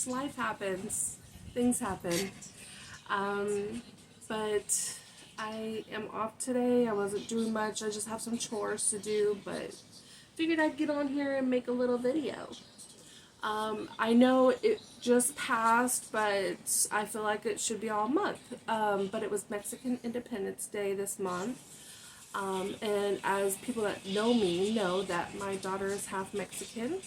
life happens, things happen. But I am off today. I wasn't doing much. I just have some chores to do, but figured I'd get on here and make a little video. I know it just passed, but I feel like it should be all month. But it was Mexican Independence Day this month. And as people that know me know that my daughter is half Mexican.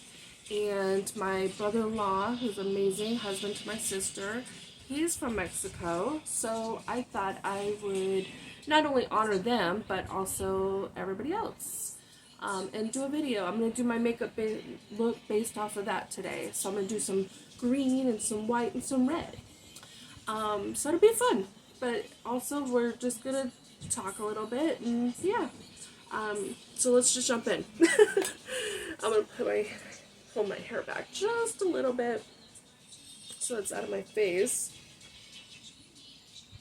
And my brother-in-law, who's an amazing husband to my sister, he's from Mexico. So I thought I would not only honor them, but also everybody else. And do a video. I'm going to do my makeup look based off of that today. So I'm going to do some green and some white and some red. So it'll be fun. But also we're just going to talk a little bit and yeah. So let's just jump in. I'm going to hold my hair back just a little bit so it's out of my face.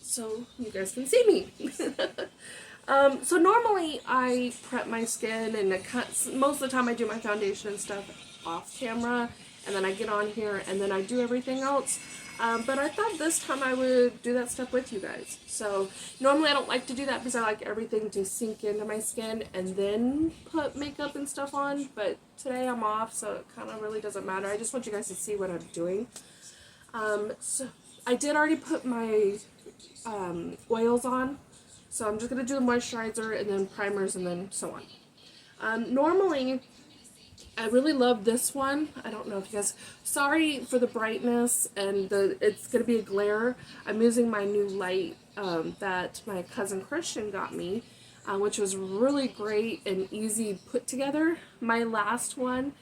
So you guys can see me. So normally I prep my skin and most of the time I do my foundation and stuff off camera and then I get on here and then I do everything else. But I thought this time I would do that stuff with you guys. So normally I don't like to do that because I like everything to sink into my skin and then put makeup and stuff on. But today I'm off, so it kind of really doesn't matter. I just want you guys to see what I'm doing. So I did already put my oils on. So I'm just going to do the moisturizer and then primers and then so on. Normally, I really love this one. I don't know if you guys... Sorry for the brightness and it's going to be a glare. I'm using my new light that my cousin Christian got me, which was really great and easy put together. My last one,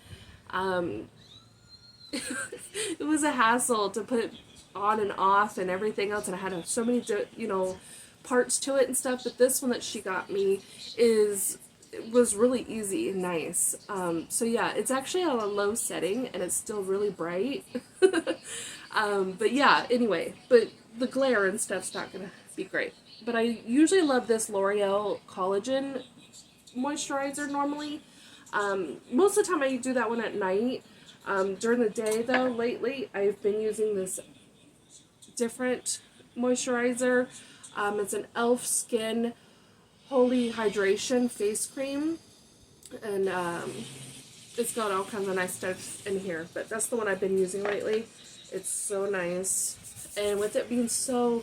it was a hassle to put on and off and everything else, and I had so many, parts to it and stuff, but this one that she got me was really easy and nice. So yeah, it's actually on a low setting and it's still really bright. But yeah, anyway, but the glare and stuff's not gonna be great. But I usually love this L'Oreal Collagen moisturizer normally. Most of the time I do that one at night. During the day though, lately I've been using this different moisturizer. It's an e.l.f. Skin Holy Hydration face cream, and it's got all kinds of nice stuff in here, but that's the one I've been using lately. It's so nice, and with it being so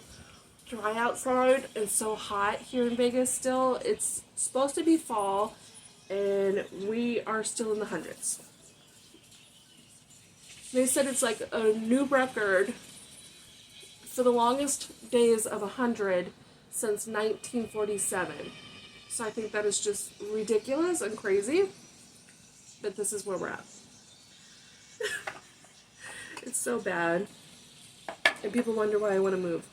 dry outside and so hot here in Vegas still, it's supposed to be fall, and we are still in the hundreds. They said it's like a new record for the longest days of 100 since 1947. So I think that is just ridiculous and crazy, but this is where we're at. It's so bad, and people wonder why I want to move.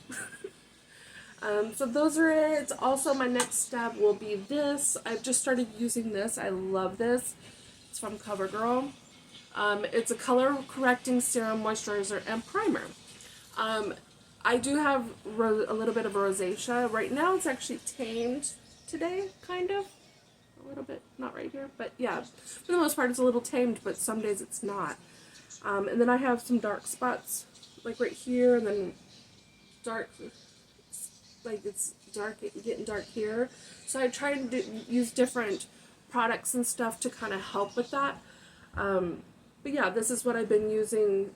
So those are it. Also, my next step will be this. I've just started using this. I love this. It's from CoverGirl. It's a color correcting serum, moisturizer, and primer. I do have a little bit of rosacea. Right now it's actually tamed today, kind of. A little bit, not right here, but yeah. For the most part it's a little tamed, but some days it's not. And then I have some dark spots, like right here, and then dark, like it's dark, getting dark here. So I try to use different products and stuff to kind of help with that. But yeah, this is what I've been using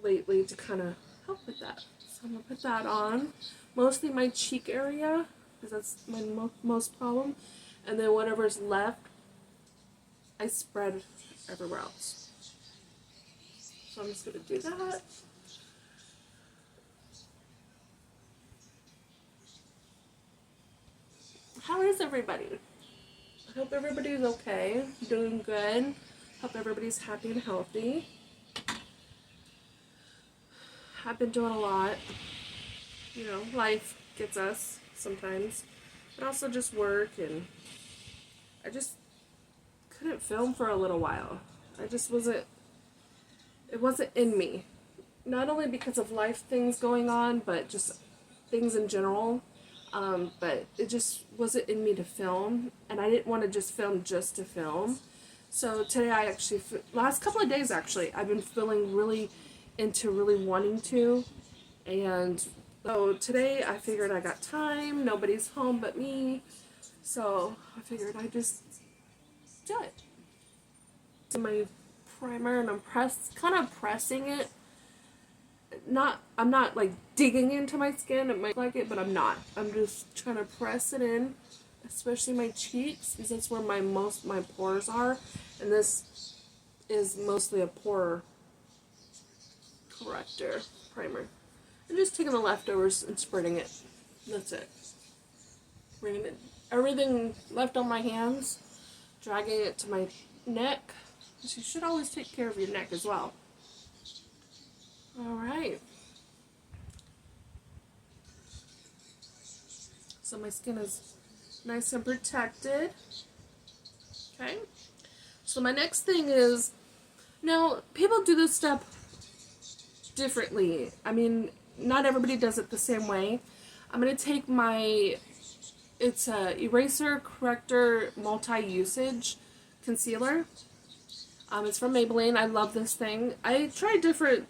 lately to kind of help with that. So I'm going to put that on. Mostly my cheek area, because that's my most problem. And then whatever's left, I spread everywhere else. So I'm just going to do that. How is everybody? I hope everybody's okay, doing good. Hope everybody's happy and healthy. I've been doing a lot. Life gets us sometimes, but also just work, and I just couldn't film for a little while. It wasn't in me. Not only because of life things going on, but just things in general. But it just wasn't in me to film, and I didn't want to just film just to film. So today last couple of days actually, I've been feeling really into really wanting to. And so today I figured I got time, nobody's home but me, so I figured I'd just do it. So my primer, and I'm kind of pressing it. I'm not like digging into my skin. It might like it, but I'm not. I'm just trying to press it in, especially my cheeks, because that's where my pores are, and this is mostly a pore corrector primer. I'm just taking the leftovers and spreading it. That's it. Bringing it, everything left on my hands, dragging it to my neck. You should always take care of your neck as well. Alright. So my skin is nice and protected. Okay. So my next thing is, now people do this step differently. I mean, not everybody does it the same way. I'm going to take it's a Eraser Corrector Multi-Usage Concealer. It's from Maybelline. I love this thing. I tried different,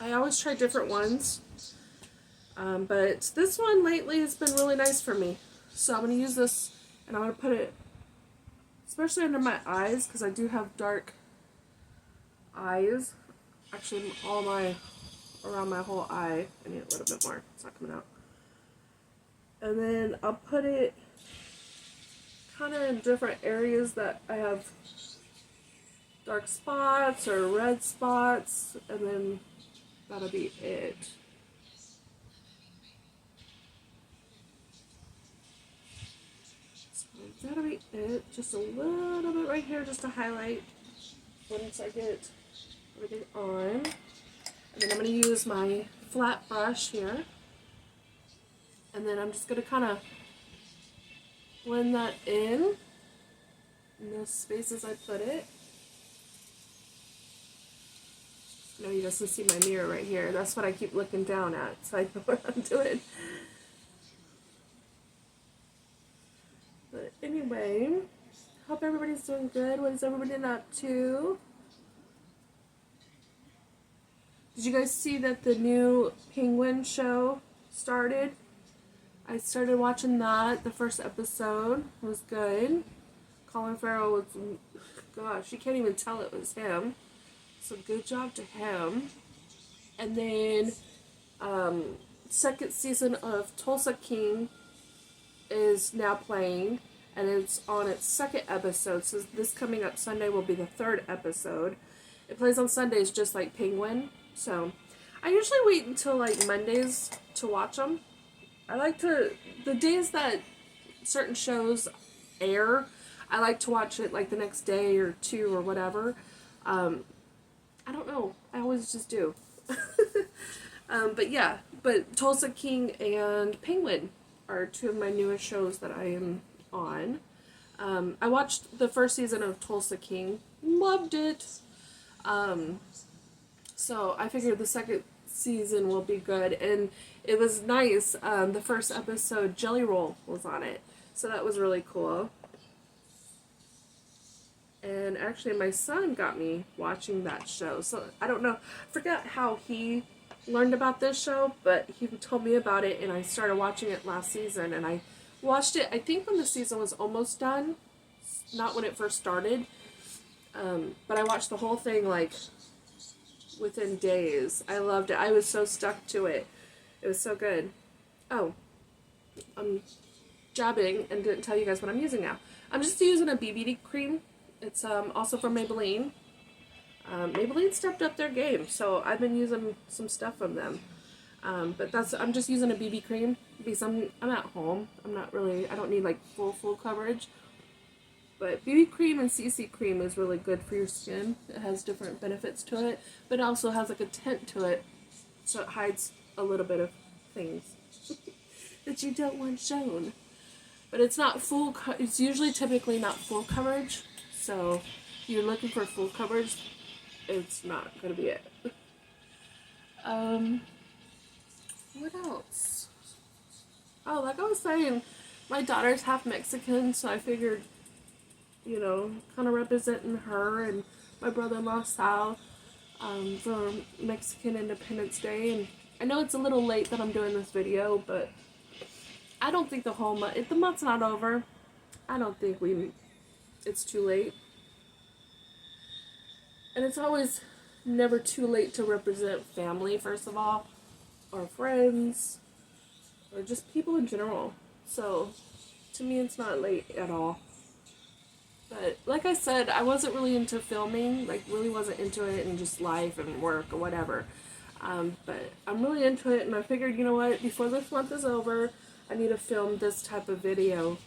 I always try different ones. But this one lately has been really nice for me. So I'm going to use this, and I'm going to put it, especially under my eyes, because I do have dark eyes. Actually, around my whole eye. I need a little bit more. It's not coming out. And then I'll put it kind of in different areas that I have dark spots or red spots, and then that'll be it. So that'll be it. Just a little bit right here just to highlight once I get everything on. And then I'm going to use my flat brush here. And then I'm just going to kind of blend that in those spaces I put it. Now you guys can see my mirror right here. That's what I keep looking down at, so I know what I'm doing. But anyway, hope everybody's doing good. What is everybody up to? Did you guys see that the new Penguin show started? I started watching that. The first episode was good. Colin Farrell was, gosh, you can't even tell it was him. So good job to him. And then second season of Tulsa King is now playing, and it's on its second episode. So this coming up Sunday will be the third episode. It plays on Sundays just like Penguin. So I usually wait until like Mondays to watch them. I like to, the days that certain shows air, I like to watch it like the next day or two or whatever. I don't know. I always just do. But yeah, but Tulsa King and Penguin are two of my newest shows that I am on. I watched the first season of Tulsa King. Loved it. So I figured the second season will be good. And it was nice. The first episode, Jelly Roll was on it. So that was really cool. And actually my son got me watching that show. So I don't know, I forgot how he learned about this show, but he told me about it, and I started watching it last season, and I watched it, I think when the season was almost done, not when it first started, but I watched the whole thing like within days. I loved it. I was so stuck to it. It was so good. Oh, I'm jabbing and didn't tell you guys what I'm using now. I'm just using a BB cream. It's also from Maybelline. Maybelline stepped up their game, so I've been using some stuff from them. But I'm just using a BB cream because I'm at home. I don't need like full coverage. But BB cream and CC cream is really good for your skin. It has different benefits to it, but it also has like a tint to it, so it hides a little bit of things that you don't want shown. But it's not full. It's usually typically not full coverage. So if you're looking for full coverage, it's not going to be it. What else? Oh, like I was saying, my daughter's half Mexican, so I figured you know, kind of representing her and my brother-in-law Sal for Mexican Independence Day. And I know it's a little late that I'm doing this video, but I don't think the whole month, if the month's not over, I don't think it's too late. And it's always never too late to represent family, first of all, or friends, or just people in general. So, to me, it's not late at all. But, like I said, I wasn't really into filming, like, really wasn't into it in just life and work or whatever. But I'm really into it, and I figured, you know what, before this month is over, I need to film this type of video,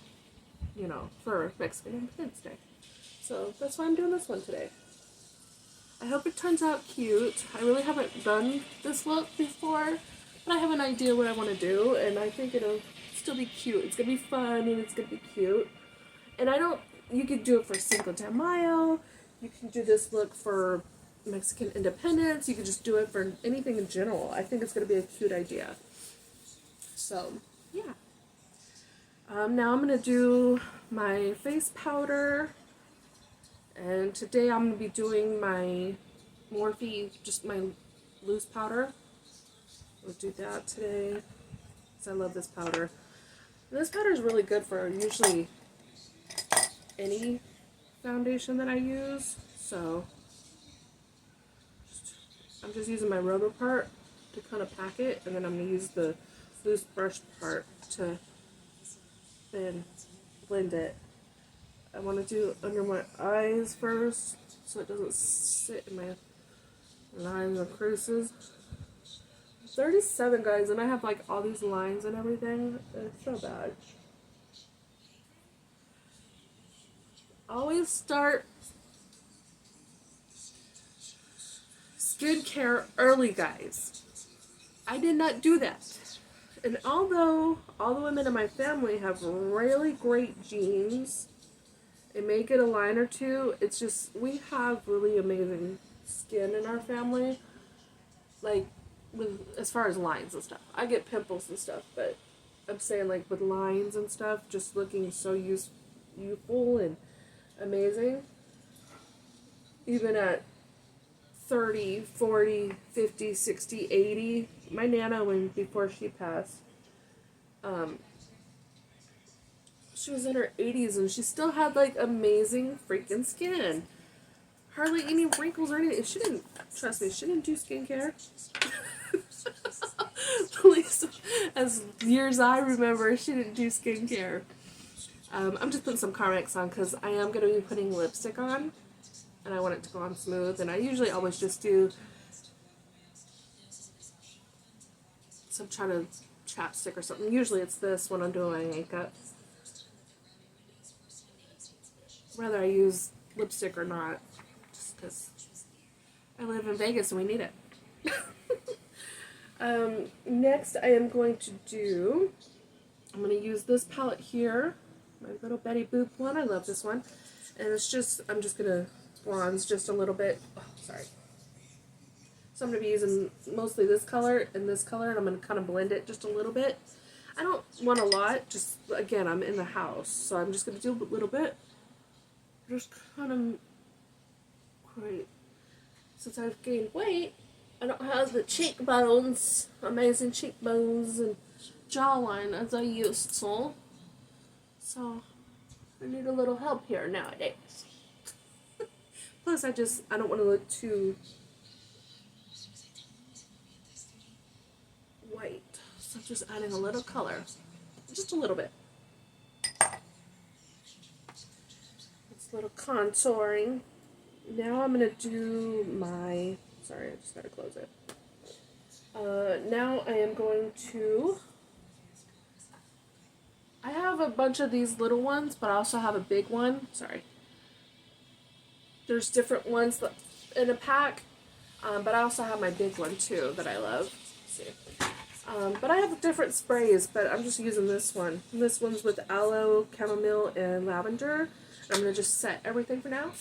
you know, for Mexican Independence Day. So, that's why I'm doing this one today. I hope it turns out cute. I really haven't done this look before, but I have an idea what I want to do, and I think it'll still be cute. It's going to be fun, and it's going to be cute. And you could do it for Cinco de Mayo. You can do this look for Mexican Independence. You could just do it for anything in general. I think it's going to be a cute idea. So, yeah. Now I'm going to do my face powder. And today I'm going to be doing my Morphe, just my loose powder. I'll do that today, because I love this powder. And this powder is really good for usually any foundation that I use. So, I'm just using my rubber part to kind of pack it, and then I'm going to use the loose brush part to then blend it. I want to do under my eyes first, so it doesn't sit in my lines or creases. 37, guys, and I have like all these lines and everything. It's so bad. Always start skincare early, guys. I did not do that. And although all the women in my family have really great genes, it may get a line or two, it's just, we have really amazing skin in our family. Like, as far as lines and stuff. I get pimples and stuff, but I'm saying, like, with lines and stuff, just looking so youthful and amazing. Even at 30, 40, 50, 60, 80. My Nana, before she passed, she was in her 80s and she still had like amazing freaking skin. Hardly any wrinkles or anything. She didn't, trust me, she didn't do skincare. At least as years I remember, she didn't do skincare. I'm just putting some Carmex on because I am going to be putting lipstick on. And I want it to go on smooth. And I usually always just do some kind of chapstick or something. Usually it's this when I'm doing my makeup. Whether I use lipstick or not, just because I live in Vegas and we need it. Next I am going to I'm going to use this palette here, my little Betty Boop one. I love this one. And I'm just going to bronze just a little bit. Oh, sorry. So I'm going to be using mostly this color and this color, and I'm going to kind of blend it just a little bit. I don't want a lot, just, again, I'm in the house, so I'm just going to do a little bit. Just kind of great. Since I've gained weight, I don't have the cheekbones, amazing cheekbones and jawline as I used to. So I need a little help here nowadays. Plus, I don't want to look too white. So I'm just adding a little color. Just a little bit. It's a little contouring. Now I'm going to do my... Sorry, I just got to close it. Now I am going to... I have a bunch of these little ones, but I also have a big one. Sorry. There's different ones in a pack, but I also have my big one too that I love. Let's see. But I have different sprays, but I'm just using this one. And this one's with aloe, chamomile, and lavender. I'm going to just set everything for now.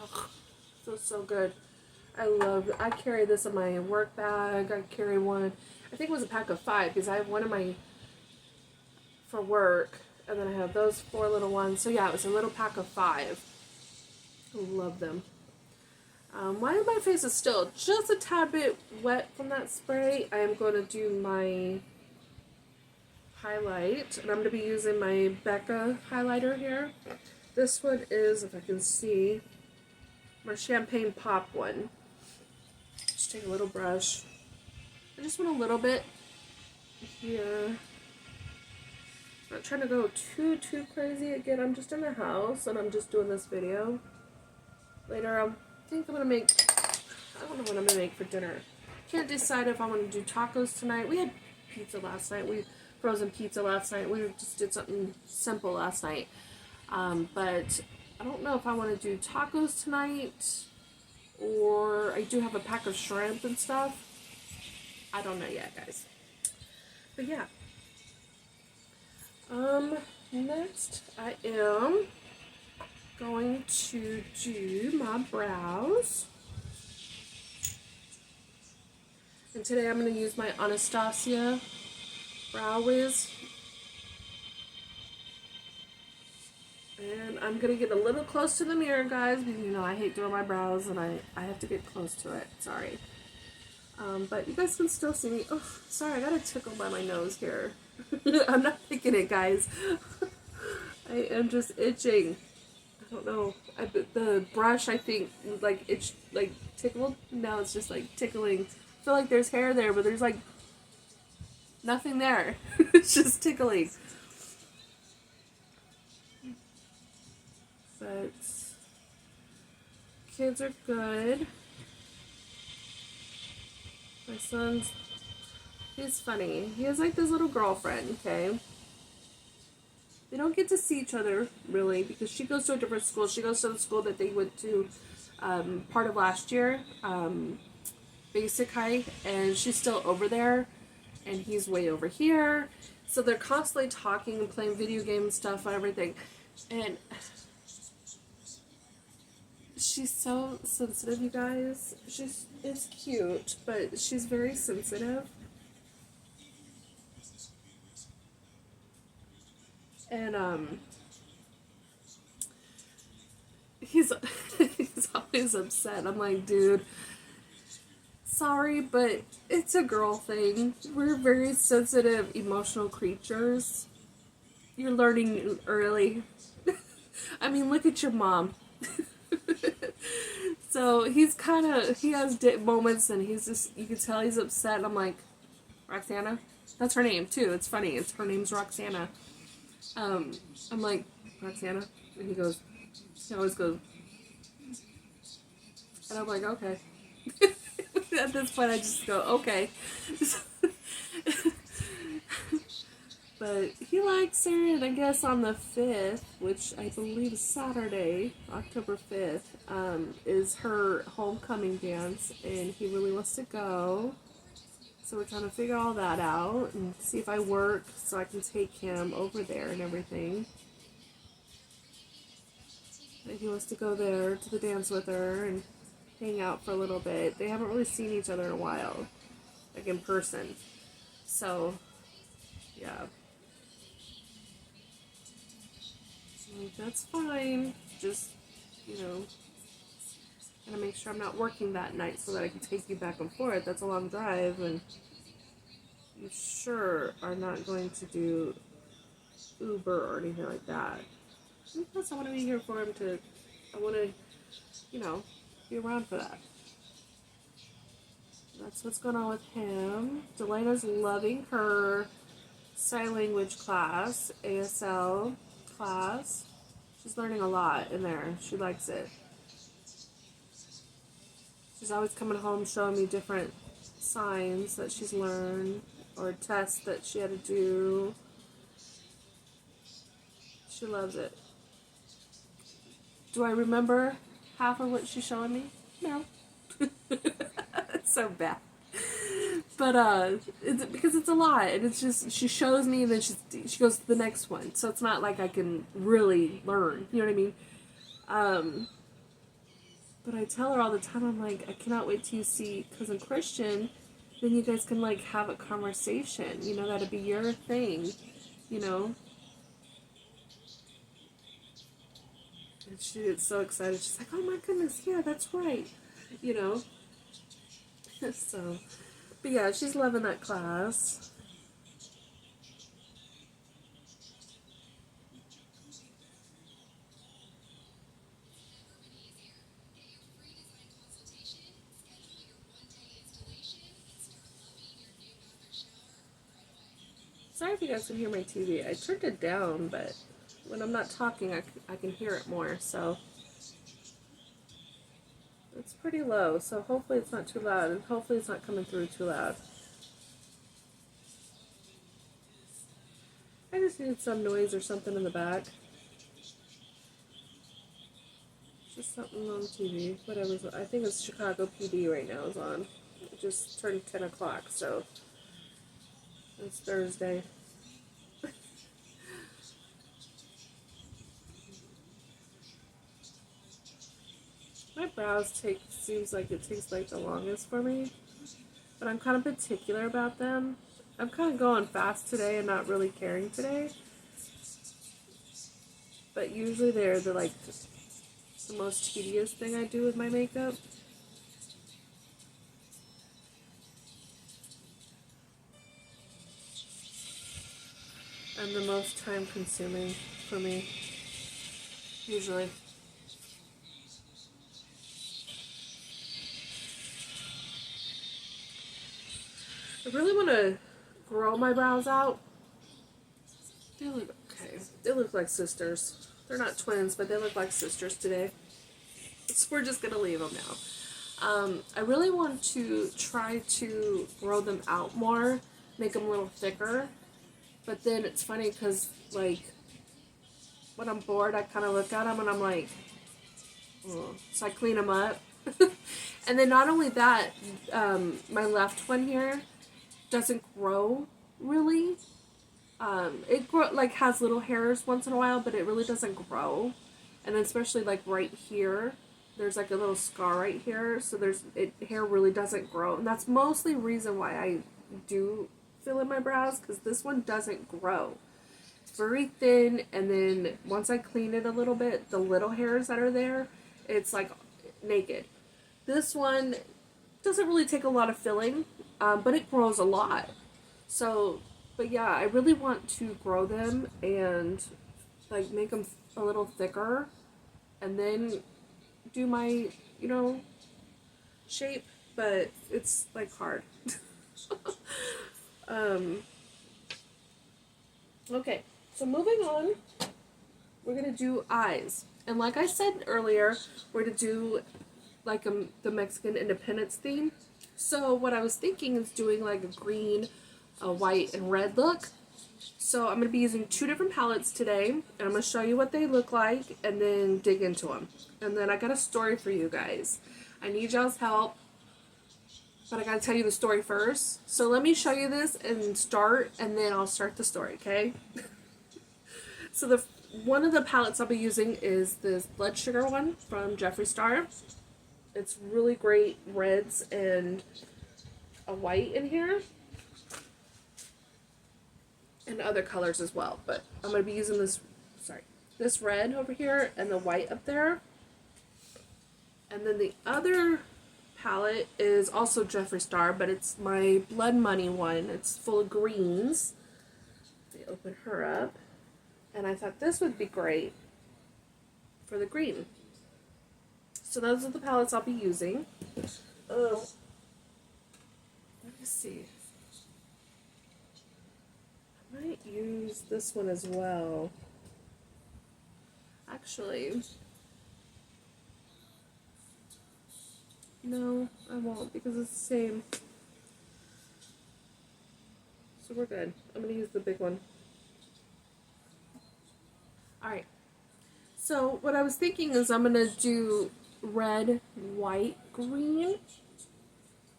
Oh, feels so good. I carry this in my work bag. I carry one. I think it was a pack of 5 because I have one in my, for work. And then I have those 4 little ones. So yeah, it was a little pack of 5. I love them. While my face is still just a tad bit wet from that spray, I am going to do my highlight. And I'm going to be using my Becca highlighter here. This one is, if I can see, my Champagne Pop one. Just take a little brush. I just want a little bit here. Not trying to go too crazy. Again, I'm just in the house and I'm just doing this video. Later, I think I'm gonna make, I don't know what I'm gonna make for dinner. Can't decide if I want to do tacos tonight. We had pizza last night. We frozen pizza last night. We just did something simple last night. But I don't know if I want to do tacos tonight, or I do have a pack of shrimp and stuff. I don't know yet, guys. But yeah. Next I am going to do my brows. And today I'm going to use my Anastasia Brow Wiz. And I'm going to get a little close to the mirror, guys, because you know I hate doing my brows and I have to get close to it. Sorry. But you guys can still see me. Oh, sorry, I got a tickle by my nose here. I'm not picking it, guys. I am just itching. I don't know. The brush, I think, like itch, like tickled. Now it's just like tickling. I feel like there's hair there, but there's like nothing there. It's just tickling. But kids are good. My son's, he's funny. He has like this little girlfriend, okay? They don't get to see each other, really, because she goes to a different school. She goes to the school that they went to part of last year, basic high, and she's still over there, and he's way over here. So they're constantly talking and playing video game stuff and everything. And she's so sensitive, you guys. It's cute, but she's very sensitive. And he's he's always upset. I'm like, dude, sorry, but it's a girl thing. We're very sensitive, emotional creatures. You're learning early. I mean, look at your mom. So he's kind of, he has moments and he's just, you can tell he's upset. And I'm like, Roxana? That's her name too. It's funny. Her name's Roxana. I'm like, Roxana? And he always goes, and I'm like, okay. At this point I just go, okay. But he likes her, and I guess on the 5th, which I believe is Saturday, October 5th, is her homecoming dance, and he really wants to go. So we're trying to figure all that out, and see if I work so I can take him over there and everything. But he wants to go there to the dance with her, and hang out for a little bit. They haven't really seen each other in a while, like in person. So, yeah. That's fine. Just, gotta make sure I'm not working that night so that I can take you back and forth. That's a long drive, and you sure are not going to do Uber or anything like that. Plus, I want to be here for him to, I want to, be around for that. That's what's going on with him. Delana's loving her sign language class, ASL class. She's learning a lot in there. She likes it. She's always coming home showing me different signs that she's learned or tests that she had to do. She loves it. Do I remember half of what she's showing me? No. It's so bad. But it's because it's a lot, and it's just she shows me, and then she goes to the next one. So it's not like I can really learn. You know what I mean? But I tell her all the time. I'm like, I cannot wait till you see Cousin Christian. Then you guys can like have a conversation. That'd be your thing. And she gets so excited. She's like, oh my goodness, yeah, that's right. You know? So, but yeah, she's loving that class. Sorry if you guys can hear my TV. I turned it down, but when I'm not talking, I can hear it more, so it's pretty low, so hopefully it's not too loud, and hopefully it's not coming through too loud. I just needed some noise or something in the back. Just something on TV, whatever's, I think it's Chicago PD right now is on. It just turned 10 o'clock, so it's Thursday. My brows seems like it takes like the longest for me, but I'm kind of particular about them. I'm kind of going fast today and not really caring today. But usually they're the most tedious thing I do with my makeup. And the most time consuming for me, usually. I really want to grow my brows out. They look okay. They look like sisters. They're not twins, but they look like sisters today. So we're just going to leave them now. I really want to try to grow them out more, make them a little thicker. But then it's funny because, like, when I'm bored, I kind of look at them and I'm like, oh. So I clean them up. And then not only that, my left one here doesn't grow really. It has little hairs once in a while, but it really doesn't grow. And then especially like right here, there's like a little scar right here, so hair really doesn't grow, and that's mostly reason why I do fill in my brows, because this one doesn't grow. It's very thin, and then once I clean it a little bit, the little hairs that are there, it's like naked. This one doesn't really take a lot of filling, but it grows a lot. So, but yeah, I really want to grow them and like make them a little thicker, and then do my, shape, but it's like hard. Okay, so moving on, we're gonna do eyes. And like I said earlier, we're gonna do like the Mexican independence theme. So what I was thinking is doing like a green, a white, and red look. So I'm going to be using 2 different palettes today, and I'm going to show you what they look like and then dig into them. And then I got a story for you guys. I need y'all's help, but I got to tell you the story first. So let me show you this and start, and then I'll start the story, okay? So one of the palettes I'll be using is this Blood Sugar one from Jeffree Star. It's really great reds and a white in here. And other colors as well, but I'm going to be using this red over here and the white up there. And then the other palette is also Jeffree Star, but it's my Blood Money one. It's full of greens. Let me open her up. And I thought this would be great for the green. So those are the palettes I'll be using. Let me see. I might use this one as well. Actually, no, I won't, because it's the same. So we're good. I'm going to use the big one. Alright. So what I was thinking is I'm going to do red, white, green.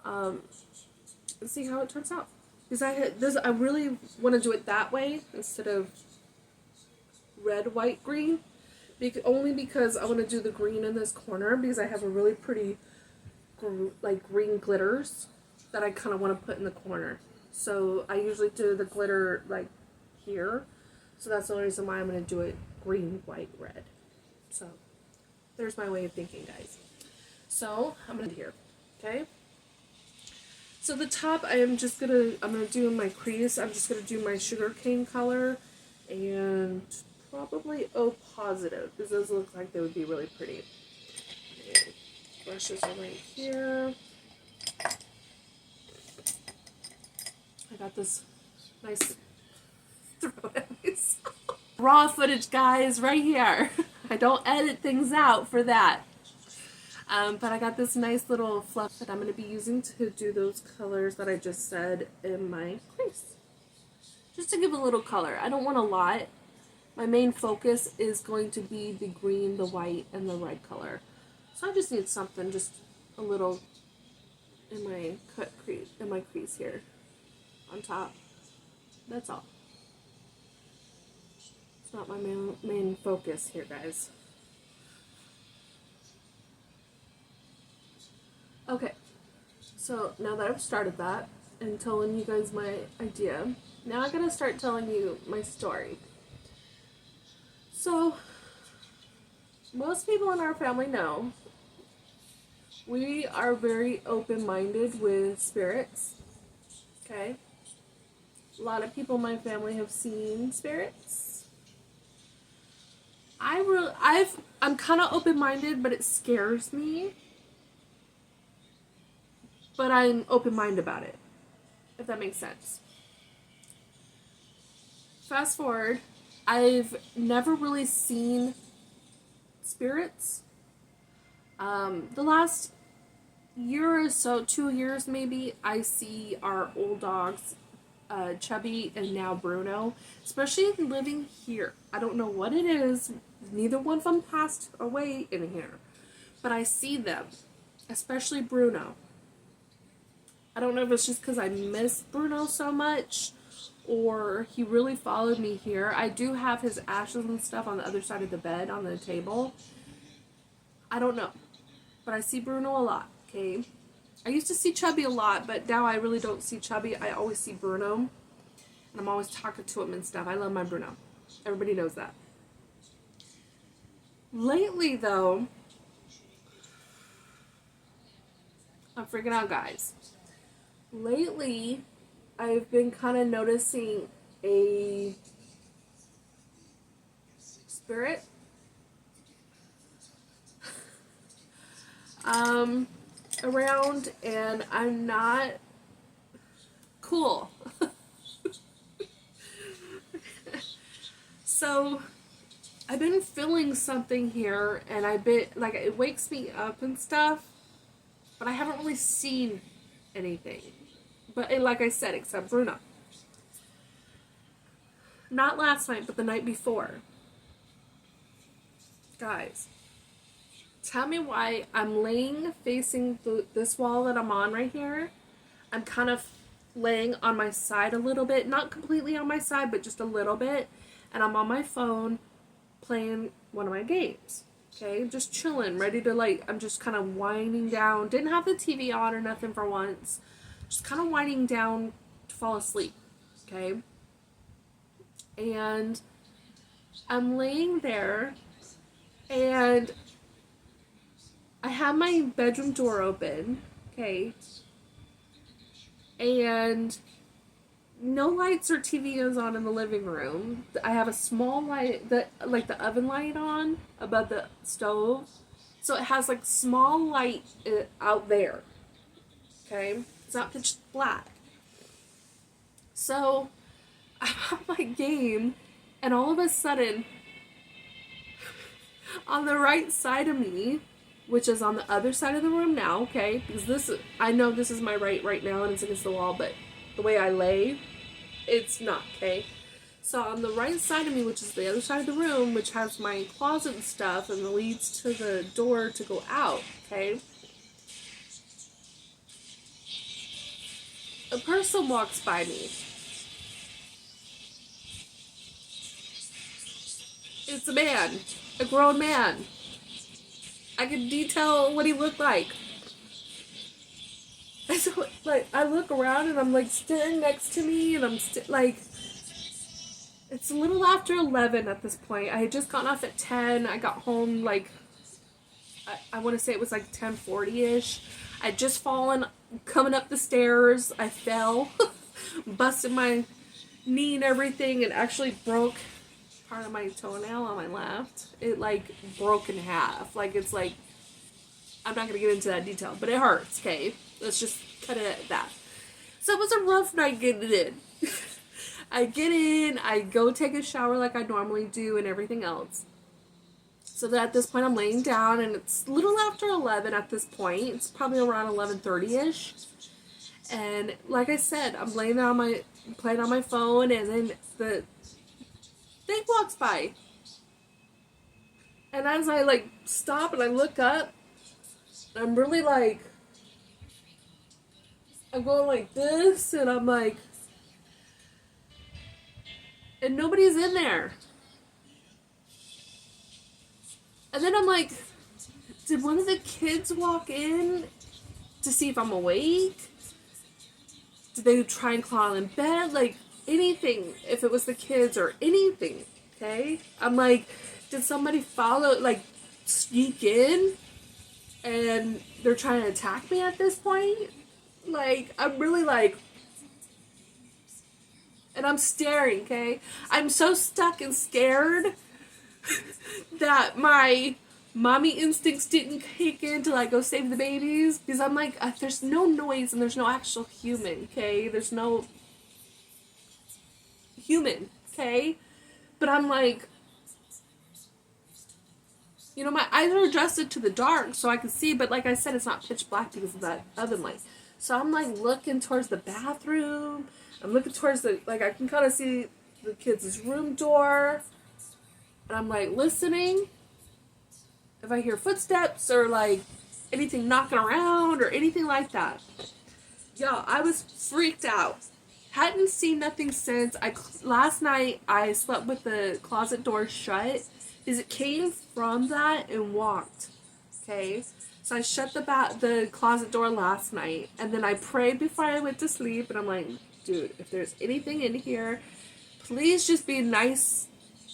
Let's see how it turns out. Because I really want to do it that way instead of red, white, green. Only because I want to do the green in this corner, because I have a really pretty green glitters that I kind of want to put in the corner. So I usually do the glitter like here. So that's the only reason why I'm going to do it green, white, red. So There's my way of thinking, guys. So I'm gonna here, okay? So the top, I'm gonna do in my crease. I'm just gonna do my sugarcane color and probably O positive because those look like they would be really pretty. Okay. Brushes are right here. I got this nice throw at myself. Raw footage, guys, right here. I don't edit things out for that. But I got this nice little fluff that I'm going to be using to do those colors that I just said in my crease. Just to give a little color. I don't want a lot. My main focus is going to be the green, the white, and the red color. So I just need something just a little in my crease here on top. That's all. It's not my main focus here, guys. Okay, so now that I've started that and telling you guys my idea, now I'm going to start telling you my story. So, most people in our family know we are very open-minded with spirits, okay? A lot of people in my family have seen spirits. I'm kind of open-minded, but it scares me. But I'm open-minded about it, if that makes sense. Fast forward, I've never really seen spirits. The last year or so, 2 years maybe, I see our old dogs, Chubby and now Bruno, especially living here. I don't know what it is. Neither one of them passed away in here. But I see them, especially Bruno. I don't know if it's just because I miss Bruno so much or he really followed me here. I do have his ashes and stuff on the other side of the bed on the table. I don't know. But I see Bruno a lot, okay? I used to see Chubby a lot, but now I really don't see Chubby. I always see Bruno. And I'm always talking to him and stuff. I love my Bruno. Everybody knows that. Lately, though, I'm freaking out, guys. Lately, I've been kind of noticing a spirit around, and I'm not cool. So, I've been feeling something here, and like, it wakes me up and stuff, but I haven't really seen anything. But like I said, except Bruno. Not last night, but the night before. Guys, tell me why I'm laying facing this wall that I'm on right here. I'm kind of laying on my side a little bit. Not completely on my side, but just a little bit. And I'm on my phone playing one of my games. Okay, just chilling, ready to I'm just kind of winding down. Didn't have the TV on or nothing for once. Just kind of winding down to fall asleep, okay? And I'm laying there, and I have my bedroom door open, okay? And no lights or TV is on in the living room. I have a small light, like the oven light on above the stove. So it has like small light out there, okay? It's not pitch black. So I'm on my game, and all of a sudden, on the right side of me, which is on the other side of the room now, okay? Because I know this is my right now, and it's against the wall, but the way I lay, it's not, okay? So on the right side of me, which is the other side of the room, which has my closet and stuff, and leads to the door to go out, okay? A person walks by me. It's a man. A grown man. I can detail what he looked like. And so, I look around and I'm, staring next to me, and I'm, it's a little after 11 at this point. I had just gotten off at 10. I got home, I want to say it was like 10:40ish. I'd just fallen coming up the stairs. I fell, busted my knee and everything, and actually broke part of my toenail on my left. It like broke in half. Like it's like, I'm not gonna get into that detail, but it hurts. Okay, let's just cut it at that. So it was a rough night getting in. I get in, I go take a shower like I normally do, and everything else. So that at this point I'm laying down, and it's a little after 11 at this point. It's probably around 11:30ish. And like I said, I'm laying there playing on my phone, and then the thing walks by. And as I like stop and I look up, I'm really like, I'm going like this, and I'm like, and nobody's in there. And then I'm like, did one of the kids walk in to see if I'm awake? Did they try and crawl in bed? Like, anything, if it was the kids or anything, okay? I'm like, did somebody follow, like, sneak in and they're trying to attack me at this point? Like, I'm really like, and I'm staring, okay? I'm so stuck and scared that my mommy instincts didn't kick in to like go save the babies, because I'm like, there's no noise and there's no actual human, okay? There's no human, okay? But I'm like, you know, my eyes are adjusted to the dark so I can see, but like I said, it's not pitch black because of that oven light. So I'm like looking towards the bathroom. I'm looking towards the, like, I can kind of see the kids' room door. And I'm like listening. If I hear footsteps or like anything knocking around or anything like that. Yo, I was freaked out. Hadn't seen nothing since. Last night I slept with the closet door shut. Because it came from that and walked. Okay? So I shut the closet door last night. And then I prayed before I went to sleep. And I'm like, dude, if there's anything in here, please just be nice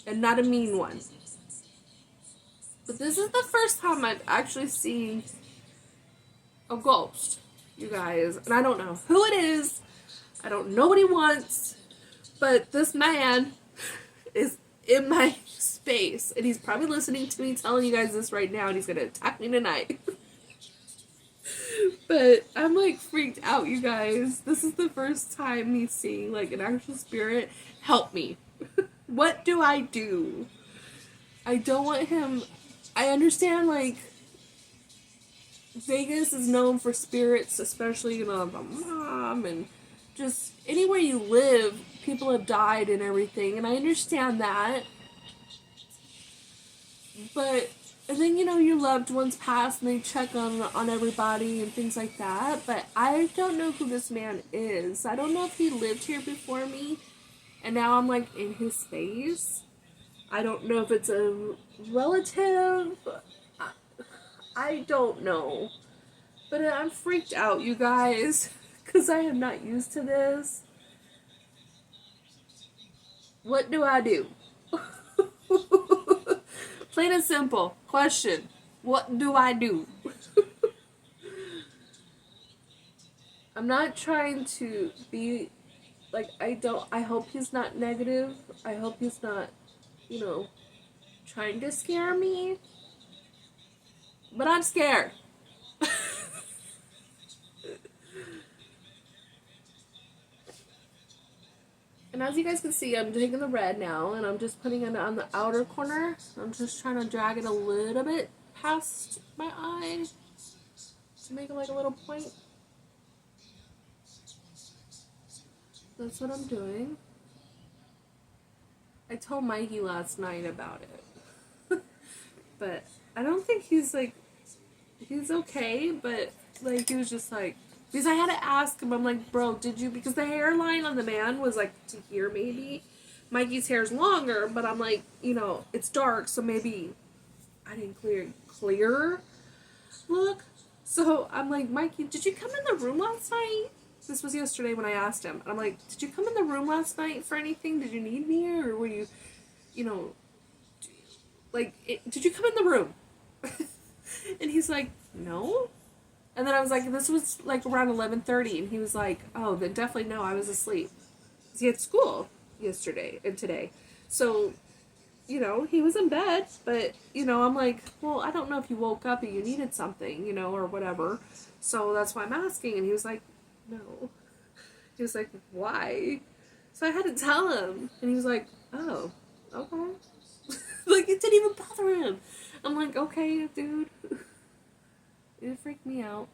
and not a mean one. But this is the first time I've actually seen a ghost, you guys. And I don't know who it is. I don't know what he wants. But this man is in my space. And he's probably listening to me telling you guys this right now. And he's going to attack me tonight. But I'm like freaked out, you guys. This is the first time me seeing like an actual spirit. Help me. What do I do? I don't want him. I understand, like, Vegas is known for spirits, especially, you know, the mom, and just anywhere you live, people have died and everything, and I understand that. But, and then, you know, your loved ones pass and they check on everybody and things like that, but I don't know who this man is. I don't know if he lived here before me, and now I'm, like, in his space. I don't know if it's a relative. I don't know. But I'm freaked out, you guys, because I am not used to this. What do I do? Plain and simple. Question. What do I do? I'm not trying to be, like, I hope he's not negative. I hope he's not, you know, trying to scare me. But I'm scared. And as you guys can see, I'm taking the red now, and I'm just putting it on the outer corner. I'm just trying to drag it a little bit past my eye to make it like a little point. That's what I'm doing. I told Mikey last night about it. But I don't think he's like, he's okay, but like he was just like, because I had to ask him, I'm like, bro, did you, because the hairline on the man was like to here maybe. Mikey's hair's longer, but I'm like, you know, it's dark, so maybe I didn't clear look. So I'm like, Mikey, did you come in the room last night? This was yesterday when I asked him. And I'm like, did you come in the room last night for anything? Did you need me, or were you, you know, like, did you come in the room? And he's like, no. And then I was like, this was like around 11:30, and he was like, oh, then definitely no, I was asleep. Because he had school yesterday and today. So, he was in bed, but, I'm like, well, I don't know if you woke up and you needed something, or whatever. So that's why I'm asking. And he was like, no. He was like, why? So I had to tell him. And he was like, oh, okay. Like, it didn't even bother him. I'm like, okay, dude. It freaked me out.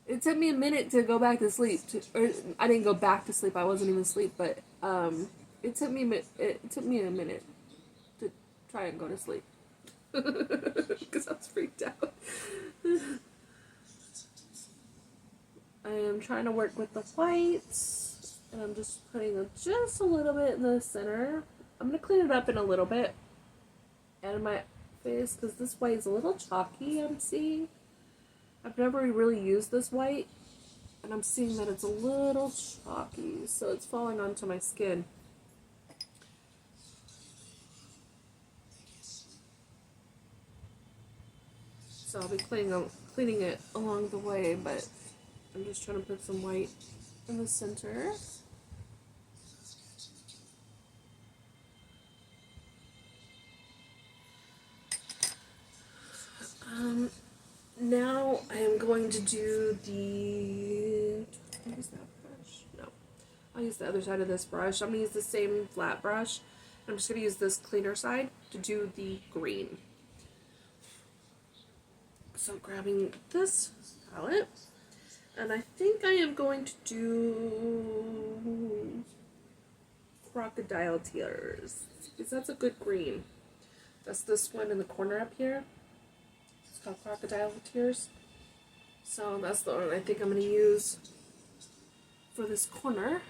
It took me a minute to go back to sleep. Or I didn't go back to sleep. I wasn't even asleep. But it took me a minute to try and go to sleep. Because I was freaked out. I am trying to work with the whites, and I'm just putting just a little bit in the center. I'm going to clean it up in a little bit, and my face, because this white is a little chalky, I'm seeing. I've never really used this white, and I'm seeing that it's a little chalky, so it's falling onto my skin. So I'll be cleaning it along the way, but I'm just trying to put some white in the center. Now I am going to do I'll use that brush. No. I'll use the other side of this brush. I'm going to use the same flat brush. I'm just going to use this cleaner side to do the green. So grabbing this palette, and I think I am going to do Crocodile Tears, because that's a good green. That's this one in the corner up here. It's called Crocodile Tears. So that's the one I think I'm going to use for this corner.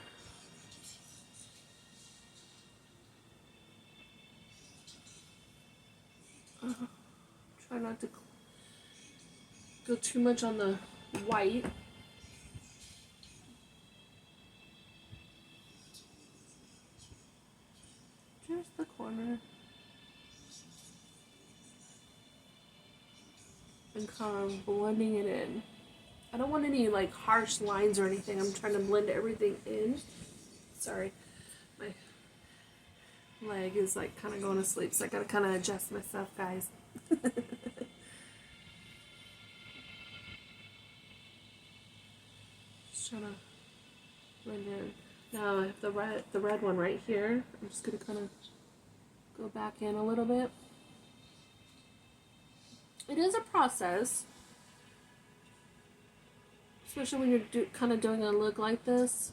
Try not to go too much on the white. Just the corner. And kind of blending it in. I don't want any like harsh lines or anything. I'm trying to blend everything in. Sorry, my leg is like kind of going to sleep, so I gotta kind of adjust myself, guys. Just trying to blend in. Now I have the red one right here. I'm just gonna kind of go back in a little bit. It is a process, especially when you're kind of doing a look like this.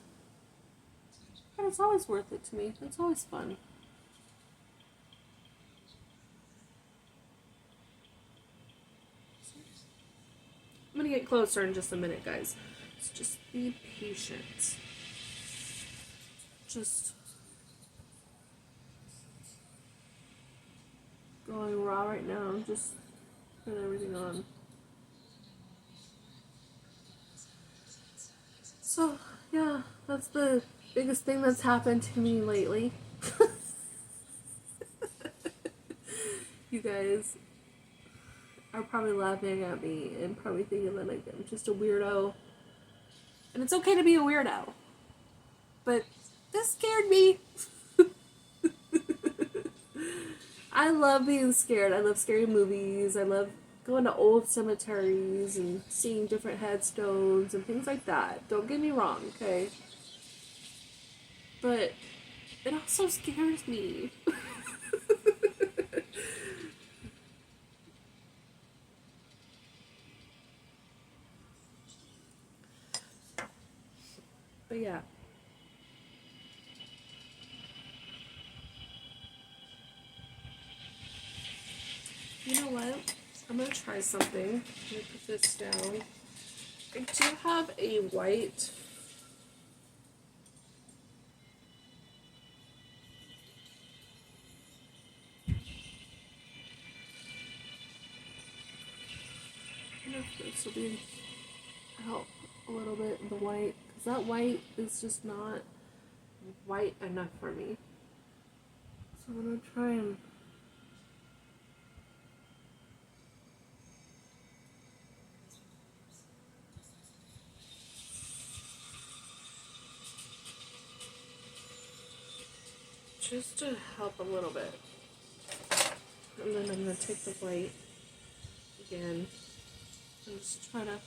But it's always worth it to me. It's always fun. I'm going to get closer in just a minute, guys. So just be patient. Just going raw right now. Just putting everything on. So, yeah, that's the biggest thing that's happened to me lately. You guys are probably laughing at me and probably thinking that like, I'm just a weirdo. And it's okay to be a weirdo. But this scared me. I love being scared. I love scary movies. I love going to old cemeteries and seeing different headstones and things like that. Don't get me wrong, okay? But it also scares me. But yeah. You know what? I'm going to try something. Let me put this down. I do have a white. I don't know if this will be help a little bit in the white. Because that white is just not white enough for me. So I'm going to try and just to help a little bit. And then I'm going to take the white again and just try to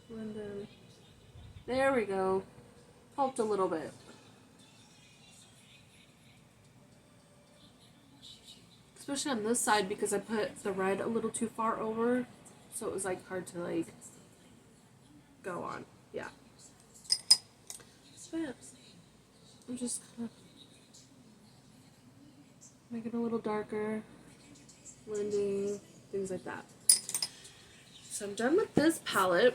blend in. There we go. Helped a little bit. Especially on this side because I put the red a little too far over, so it was like hard to like go on. Yeah. So yeah, I'm just kind of make it a little darker, blending, things like that. So I'm done with this palette.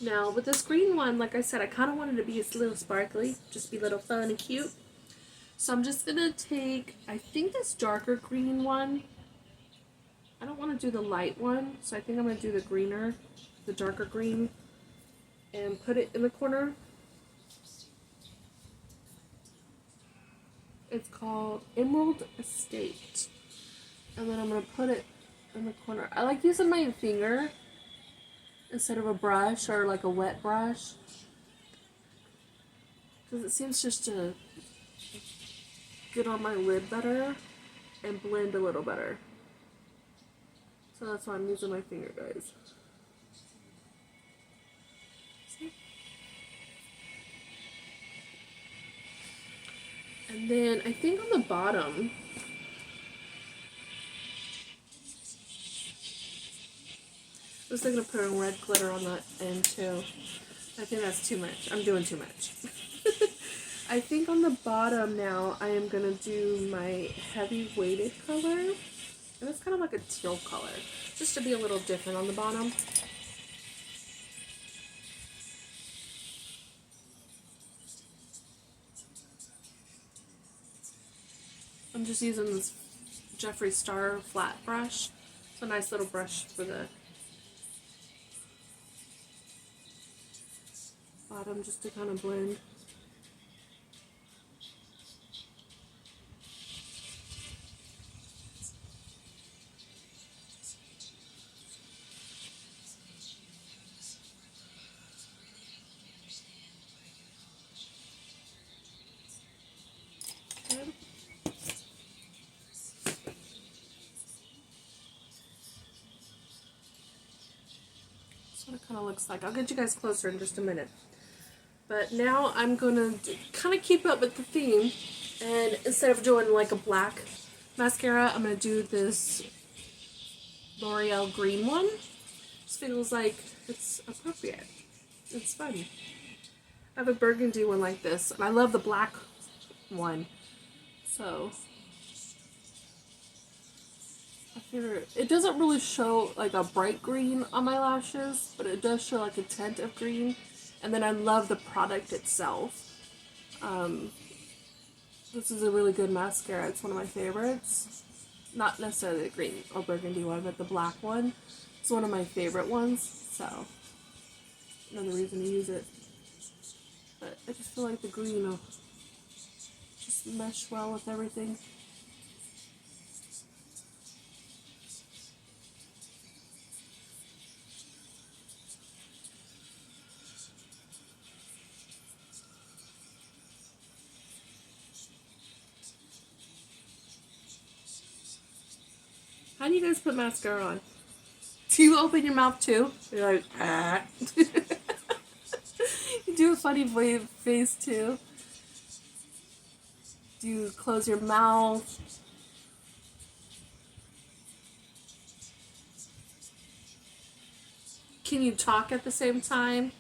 Now with this green one, like I said, I kind of wanted it to be a little sparkly, just be a little fun and cute. So I'm just going to take, I think this darker green one. I don't want to do the light one, so I think I'm going to do the greener, the darker green, and put it in the corner. It's called Emerald Estate. And then I'm going to put it in the corner. I like using my finger instead of a brush or like a wet brush, because it seems just to get on my lid better and blend a little better. So that's why I'm using my finger, guys. See? And then I think on the bottom, I was thinking of putting red glitter on that end too. I think that's too much. I'm doing too much. I think on the bottom now I am going to do my heavy weighted color. And it's kind of like a teal color, just to be a little different on the bottom. I'm just using this Jeffree Star flat brush. It's a nice little brush for the bottom, just to kind of blend. What it kind of looks like. I'll get you guys closer in just a minute. But now I'm going to kind of keep up with the theme, and instead of doing like a black mascara, I'm going to do this L'Oreal green one. This feels like it's appropriate. It's fun. I have a burgundy one like this, and I love the black one. So I figure it doesn't really show like a bright green on my lashes, but it does show like a tint of green. And then I love the product itself. This is a really good mascara. It's one of my favorites. Not necessarily the green or burgundy one, but the black one. It's one of my favorite ones. So another reason to use it. But I just feel like the green will just mesh well with everything. How do you guys put mascara on? Do you open your mouth too? You're like, ah. You do a funny face too. Do you close your mouth? Can you talk at the same time?